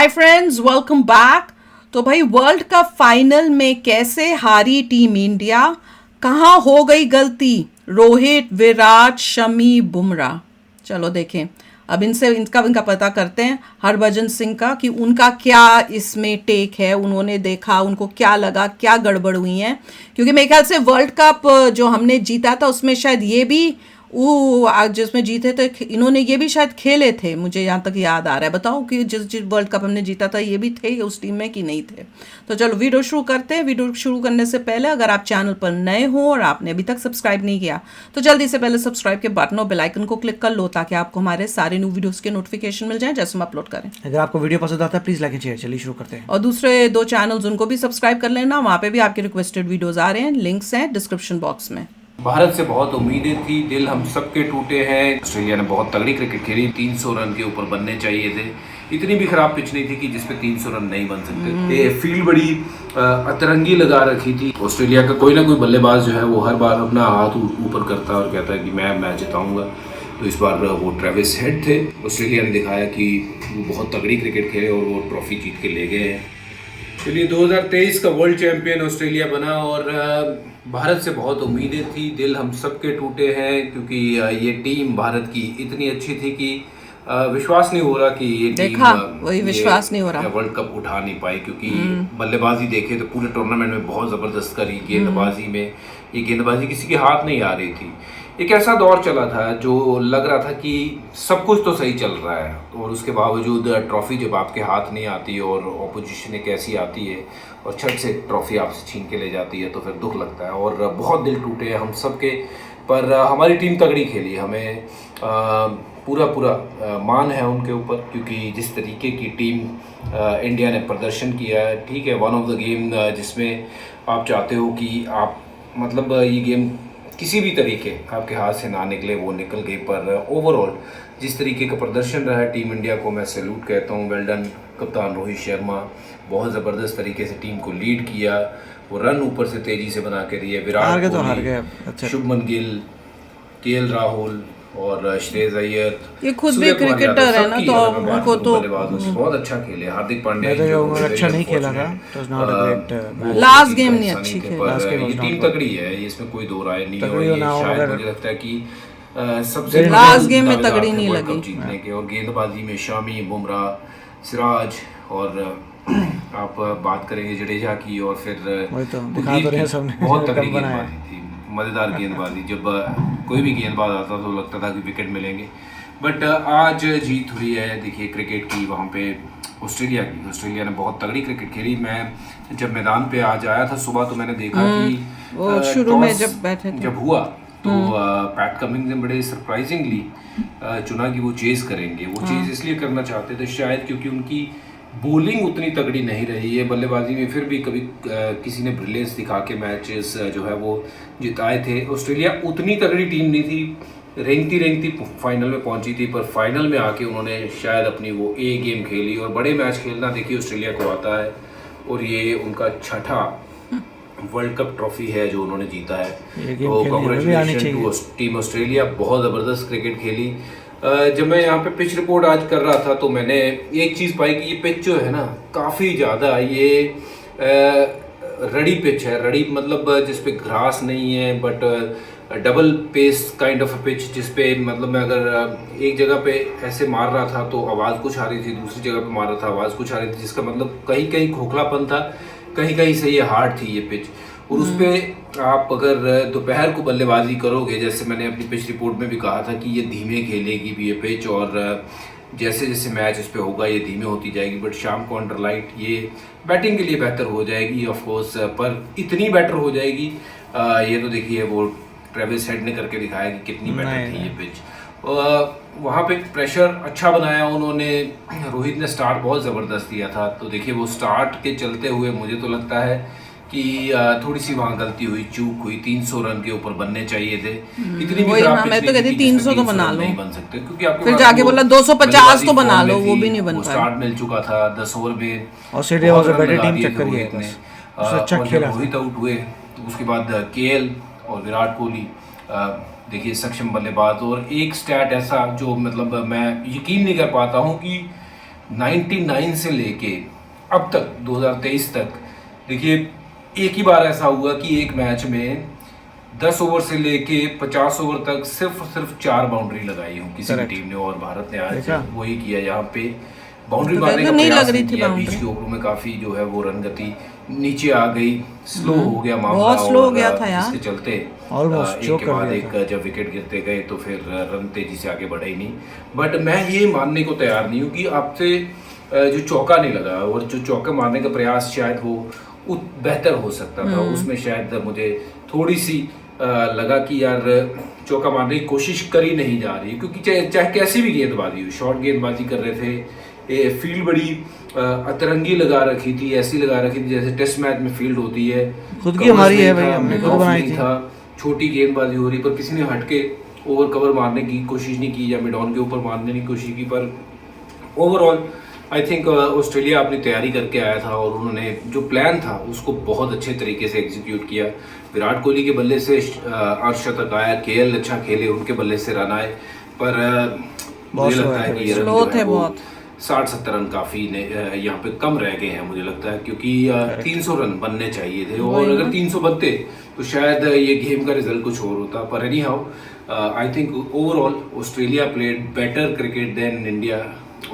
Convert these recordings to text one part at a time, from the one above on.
Hi friends, welcome back. तो भाई world cup final में कैसे हारी टीम इंडिया, कहाँ हो गई गलती? रोहित, विराट, शमी, बुमराह। चलो देखें, अब इनका पता करते हैं हरभजन सिंह का कि उनका क्या इसमें टेक है। उन्होंने देखा, उनको क्या लगा, क्या गड़बड़ हुई है। क्योंकि मेरे ख्याल से वर्ल्ड कप जो हमने जीता था उसमें शायद ये भी वो आज जिसमें जीते थे इन्होंने ये भी शायद खेले थे, मुझे यहाँ तक याद आ रहा है। बताओ कि जिस वर्ल्ड कप हमने जीता था ये भी थे उस टीम में कि नहीं थे। तो चलो वीडियो शुरू करते हैं। वीडियो शुरू करने से पहले अगर आप चैनल पर नए हो और आपने अभी तक सब्सक्राइब नहीं किया तो जल्दी से पहले सब्सक्राइब के बटन और बेल आइकन को क्लिक कर लो ताकि आपको हमारे सारे न्यू वीडियोस के नोटिफिकेशन मिल जाए जैसे हम अपलोड करें। अगर आपको वीडियो पसंद आता है प्लीज लाइक एंड शेयर। चलिए शुरू करते हैं। और दूसरे दो चैनल्स उनको भी सब्सक्राइब कर लेना, वहाँ पे भी आपके रिक्वेस्टेड वीडियोस आ रहे हैं, लिंक्स हैं डिस्क्रिप्शन बॉक्स में। भारत से बहुत उम्मीदें थी, दिल हम सबके टूटे हैं। ऑस्ट्रेलिया ने बहुत तगड़ी क्रिकेट खेली, 300 रन के ऊपर बनने चाहिए थे। इतनी भी खराब पिच नहीं थी कि जिसपे 300 रन नहीं बन सकते थे। फील्ड बड़ी अतरंगी लगा रखी थी। ऑस्ट्रेलिया का कोई ना कोई बल्लेबाज जो है वो हर बार अपना हाथ ऊपर करता और कहता है कि मैं मैच जिताऊंगा। तो इस बार वो ट्रेविस हेड थे। ऑस्ट्रेलिया ने दिखाया कि वो बहुत तगड़ी क्रिकेट खेले और वो ट्रॉफी जीत के ले गए हैं। चलिए 2023 का वर्ल्ड चैंपियन ऑस्ट्रेलिया बना और भारत से बहुत उम्मीदें थी, दिल हम सबके टूटे हैं क्योंकि ये टीम भारत की इतनी अच्छी थी कि विश्वास नहीं हो रहा कि ये टीम वही विश्वास नहीं हो रहा वर्ल्ड कप उठा नहीं पाई। क्योंकि बल्लेबाजी देखे तो पूरे टूर्नामेंट में बहुत ज़बरदस्त करी गेंदबाजी में। ये गेंदबाजी किसी के हाथ नहीं आ रही थी। एक ऐसा दौर चला था जो लग रहा था कि सब कुछ तो सही चल रहा है और उसके बावजूद ट्रॉफी जब आपके हाथ नहीं आती और ऑपोजिशन एक ऐसी आती है और छट से ट्रॉफी आपसे छीन के ले जाती है तो फिर दुख लगता है और बहुत दिल टूटे हैं हम सब के। पर हमारी टीम तगड़ी खेली, हमें पूरा मान है उनके ऊपर क्योंकि जिस तरीके की टीम इंडिया ने प्रदर्शन किया है। ठीक है, वन ऑफ द गेम जिसमें आप चाहते हो कि आप मतलब ये गेम किसी भी तरीके आपके हाथ से ना निकले वो निकल गई। पर ओवरऑल जिस तरीके का प्रदर्शन रहा है टीम इंडिया को मैं सैल्यूट कहता हूँ। वेल डन कप्तान रोहित शर्मा, बहुत ज़बरदस्त तरीके से टीम को लीड किया। वो रन ऊपर से तेज़ी से बना के दिए। विराट कोहली, शुभमन गिल, केएल राहुल और श्रेयस अय्यर, ये खुद भी क्रिकेटर है ना तो उनको तो बहुत अच्छा खेले। हार्दिक पांड्या अच्छा नहीं खेला था, लास्ट गेम नहीं अच्छी खेली। ये टीम तगड़ी है, इसमें कोई दो राय नहीं है। शायद मुझे लगता है कि सबसे लास्ट गेम में तगड़ी नहीं लगी जीतने के। और गेंदबाजी में शमी, बुमराह, सिराज और आप बात करेंगे जडेजा की और फिर बहुत तगड़ी गेंदबाजी थी, मज़ेदार गेंदबाजी। जब कोई भी गेंदबाज आता तो लगता था कि विकेट मिलेंगे। बट आज जीत हुई है। देखिए क्रिकेट की वहाँ पे ऑस्ट्रेलिया ने बहुत तगड़ी क्रिकेट खेली। मैं जब मैदान पे आज आया था सुबह तो मैंने देखा कि शुरू में जब बैठे थे जब हुआ तो पैट कमिंस ने बड़े सरप्राइजिंगली चुना कि वो चेज करेंगे। वो चेज इसलिए करना चाहते थे शायद क्योंकि उनकी बॉलिंग उतनी तगड़ी नहीं रही है। बल्लेबाजी में फिर भी कभी किसी ने ब्रिलियंस दिखा के मैचेस जो है वो जिताए थे। ऑस्ट्रेलिया उतनी तगड़ी टीम नहीं थी, रेंगती फाइनल में पहुंची थी। पर फाइनल में आके उन्होंने शायद अपनी वो ए गेम खेली और बड़े मैच खेलना देखिए ऑस्ट्रेलिया को आता है। और ये उनका छठा वर्ल्ड कप ट्रॉफी है जो उन्होंने जीता है। तो कांग्रेचुलेशन टू टीम ऑस्ट्रेलिया, बहुत ज़बरदस्त क्रिकेट खेली। जब मैं यहाँ पे पिच रिपोर्ट आज कर रहा था तो मैंने एक चीज़ पाई कि ये पिच जो है ना काफ़ी ज़्यादा ये रड़ी पिच है। रड़ी मतलब जिस पे घास नहीं है but double pace kind of pitch जिस पे मतलब मैं अगर एक जगह पे ऐसे मार रहा था तो आवाज़ कुछ आ रही थी, दूसरी जगह पे मार रहा था आवाज़ कुछ आ रही थी, जिसका मतलब कहीं कहीं खोखलापन था, कहीं कहीं से ये हार्ड थी ये पिच। और उस पर आप अगर दोपहर को बल्लेबाजी करोगे, जैसे मैंने अपनी पिच रिपोर्ट में भी कहा था कि ये धीमे खेलेगी भी ये पिच और जैसे जैसे मैच इस पे होगा ये धीमे होती जाएगी। बट शाम को अंडर लाइट ये बैटिंग के लिए बेहतर हो जाएगी ऑफ कोर्स, पर इतनी बेटर हो जाएगी ये तो देखिए वो ट्रेविस हेड ने करके दिखाया कि कितनी बेटर थी ये पिच। वहाँ पे प्रेशर अच्छा बनाया उन्होंने। रोहित ने स्टार्ट बहुत ज़बरदस्त दिया था तो देखिए वो स्टार्ट के चलते हुए मुझे तो लगता है कि थोड़ी सी वहाँ गलती हुई, चूक हुई। 300 रन के ऊपर बनने चाहिए थे। इतनी भी खराब मैं तो कहती 300 तो बना लो, नहीं बन सकते क्योंकि आपके फिर जाके बोला 250 तो बना लो, वो भी नहीं बन पाया। स्टार्ट मिल चुका था 10 ओवर में। Australia was a better team, चक्कर ये है अच्छा खेला। रोहित आउट हुए तो उसके बाद केएल और विराट कोहली देखिए सक्षम बल्लेबाज। और एक स्टैट ऐसा जो मतलब मैं यकीन नहीं कर पाता हूँ कि 99 से लेके अब तक 2023 तक, देखिए एक ही बार ऐसा हुआ कि एक मैच में 10 ओवर से लेके 50 ओवर तक सिर्फ 4 बाउंड्री लगाई हो किसी भी टीम ने, और भारत ने आज वही किया। यहाँ पे बाउंड्री मारने का प्रयास नहीं किया, बीच के ओवरों में काफी जो है वो रन गति नीचे आ गई, स्लो हो गया मामला, बहुत स्लो हो गया था यार, इसके चलते एक के बाद एक जब विकेट गिरते गए तो फिर रन तेजी से आगे बढ़े ही नहीं। बट मैं ये मानने को तैयार नहीं हूँ कि आपसे जो चौका नहीं लगा और जो चौका मारने का प्रयास शायद हो बेहतर हो सकता था, उसमें शायद मुझे थोड़ी सी लगा कि यार चौका मारने की कोशिश करी नहीं जा रही, क्योंकि चाहे कैसी भी गेंदबाजी हो, शॉर्ट गेंदबाजी कर रहे थे, फील्ड बड़ी अतरंगी लगा रखी थी, ऐसी लगा रखी थी जैसे टेस्ट मैच में फील्ड होती है, खुद की हमारी है भाई, हमने खुद बनाई थी। छोटी गेंदबाजी हो रही, पर किसी ने हटके ओवर कवर मारने की कोशिश नहीं की या मिड ऑन के ऊपर मारने की कोशिश की। पर ओवरऑल आई थिंक ऑस्ट्रेलिया अपनी तैयारी करके आया था और उन्होंने जो प्लान था उसको बहुत अच्छे तरीके से एग्जीक्यूट किया। विराट कोहली के बल्ले से अर्धशतक आया, केएल अच्छा खेले, उनके बल्ले से रन आए, पर मुझे लगता है कि ये रन जो है वो 60-70 रन काफ़ी यहाँ पे कम रह गए हैं मुझे लगता है, क्योंकि 300 रन बनने चाहिए थे, और अगर 300 बनते तो शायद ये गेम का रिजल्ट कुछ और होता। पर anyhow I think overall Australia played better cricket than India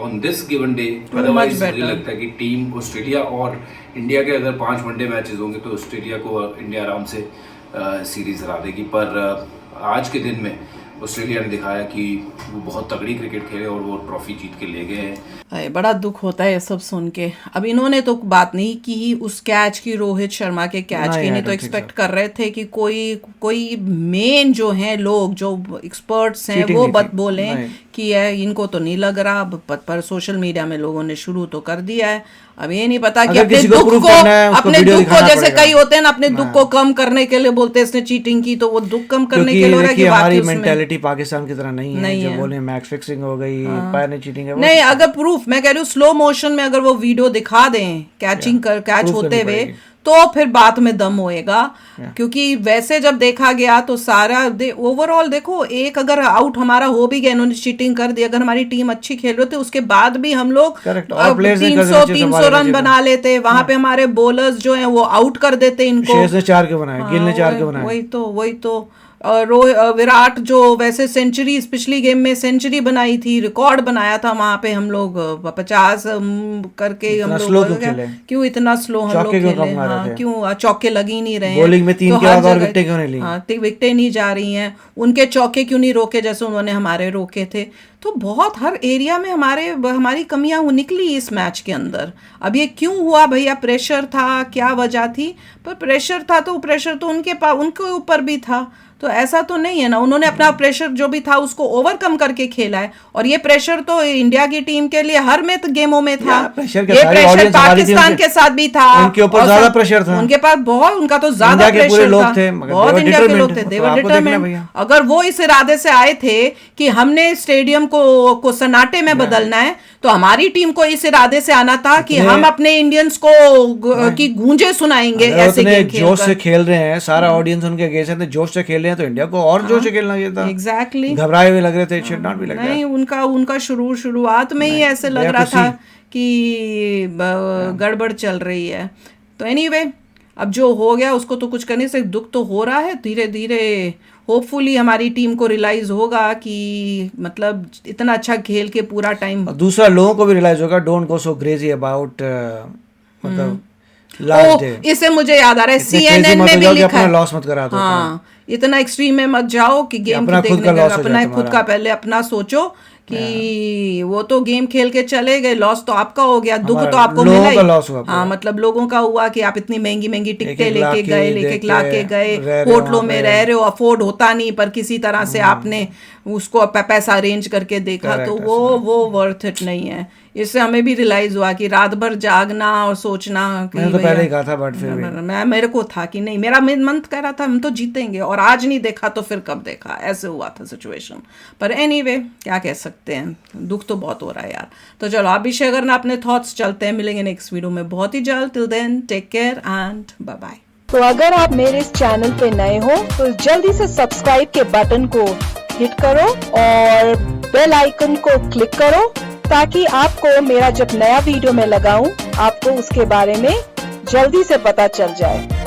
on this given day. Otherwise मुझे लगता है कि टीम ऑस्ट्रेलिया और इंडिया के अगर 5 वनडे मैचेस होंगे तो ऑस्ट्रेलिया को इंडिया आराम से सीरीज हरा देगी। पर आज के दिन में ऑस्ट्रेलिया ने दिखाया कि वो बहुत तगड़ी क्रिकेट खेले और वो ट्रॉफी जीत के ले गए हैं। बड़ा दुख होता है ये सब सुन के। अब इन्होंने तो बात नहीं की उस कैच की, रोहित शर्मा के कैच की, नहीं तो एक्सपेक्ट कर रहे थे कि कोई मेन जो हैं लोग जो एक्सपर्ट्स हैं वो बोले कि इनको तो नहीं लग रहा, पर सोशल मीडिया में लोगों ने शुरू तो कर दिया है। अब ये नहीं पता कि अपने दुख को जैसे कई होते हैं ना, अपने दुख को कम करने के लिए बोलते हैं इसने चीटिंग की, तो वो दुख कम करने के लिए हो रहा है कि हमारी मेंटालिटी पाकिस्तान की तरह नहीं है जो बोले मैच फिक्सिंग हो गई, पैर ने चीटिंग है। नहीं, अगर प्रूफ मैं कह रही हूँ स्लो मोशन में अगर वो वीडियो दिखा दें कैच होते हुए तो फिर बात में दम होएगा, क्योंकि वैसे जब देखा गया तो सारा ओवरऑल देखो, एक अगर आउट हमारा हो भी गया, इन्होंने चीटिंग कर दी, अगर हमारी टीम अच्छी खेल रही थी उसके बाद भी हम लोग 300 रन बना लेते, वहां पे हमारे बॉलर्स जो हैं वो आउट कर देते इनको। 4 के बनाए, गिल ने 4 के बनाए। वही तो विराट जो वैसे सेंचुरी पिछली गेम में सेंचुरी बनाई थी, रिकॉर्ड बनाया था, वहां पे हम लोग 50 करके हम लोग क्यों इतना स्लो हम लोग खेले, क्यों चौके लग ही नहीं रहे हैं, बॉलिंग में 3 के बाद और विकेटें क्यों नहीं ली, विकेटें नहीं जा रही हैं, उनके चौके क्यों नहीं रोके जैसे उन्होंने हमारे रोके थे। तो बहुत हर एरिया में हमारी कमियां निकली इस मैच के अंदर। अब ये क्यों हुआ भैया, प्रेशर था, क्या वजह थी? पर प्रेशर था तो उनके ऊपर भी था, तो ऐसा तो नहीं है ना, उन्होंने अपना प्रेशर जो भी था उसको ओवरकम करके खेला है। और ये प्रेशर तो इंडिया की टीम के लिए हर में गेमों में था, ये प्रेशर पाकिस्तान के साथ भी था, उनके ऊपर ज्यादा प्रेशर था, उनके पास बहुत, उनका तो ज्यादा प्रेशर था, बहुत इंडिया के लोग थे, दे वर डिटरमाइंड। अगर वो इस इरादे से आए थे कि हमने स्टेडियम को सन्नाटे में बदलना है, तो हमारी टीम को इस इरादे से आना था कि हम अपने इंडियंस को की गूंजे सुनाएंगे। ऐसे जोश से खेल रहे हैं, सारा ऑडियंस उनके अगेंस्ट है, जोश से खेल रहे हैं, तो इंडिया को और जोश से खेलना चाहिए था। एग्जैक्टली, घबराए हुए लग रहे थे, it should not be like that. नहीं, उनका शुरुआत में ही ऐसे लग रहा था कि गड़बड़ चल रही है। तो एनीवे, अब जो हो गया उसको तो कुछ करने से, दुख तो हो रहा है, धीरे धीरे होपफुली हमारी टीम को रियलाइज होगा कि मतलब इतना अच्छा खेल के पूरा टाइम, दूसरा लोगों को भी रियलाइज होगा, don't go so crazy about मतलब लास्ट डे। इससे मुझे याद आ रहा है CNN में भी लिखा है, लॉस मत करा दो, हाँ, इतना एक्सट्रीम में मत जाओ कि गेम अपना खुद का लॉस, अपना खुद का पहले अपना सोचो कि वो तो गेम खेल के चले गए, लॉस तो आपका हो गया, दुख तो आपको मिला ही। हाँ, मतलब लोगों का हुआ कि आप इतनी महंगी महंगी टिकटें लेके गए, लेके गए, होटलों में रह रहे हो, अफोर्ड होता नहीं, पर किसी तरह से आपने उसको पैसा अरेंज करके देखा, तो वो वर्थ इट नहीं है। इससे हमें भी रियलाइज हुआ कि रात भर जागना और सोचना, मैंने तो पहले ही कहा था, बट फिर मेरे को था कि नहीं, मेरा मन कह रहा था हम तो जीतेंगे, और आज नहीं देखा तो फिर कब देखा, ऐसे हुआ था सिचुएशन। पर एनीवे, क्या कह सकते हैं, दुख तो बहुत हो रहा है यार। तो चलो आप भी शेयर करना अपने थॉट्स, चलते हैं, मिलेंगे नेक्स्ट वीडियो में बहुत ही जल्द। Till then take care and bye bye. तो अगर आप मेरे इस चैनल पे नए हो तो जल्दी से सब्सक्राइब के बटन को हिट करो और बेल आइकन को क्लिक करो ताकि आपको मेरा जब नया वीडियो मैं लगाऊं आपको उसके बारे में जल्दी से पता चल जाए।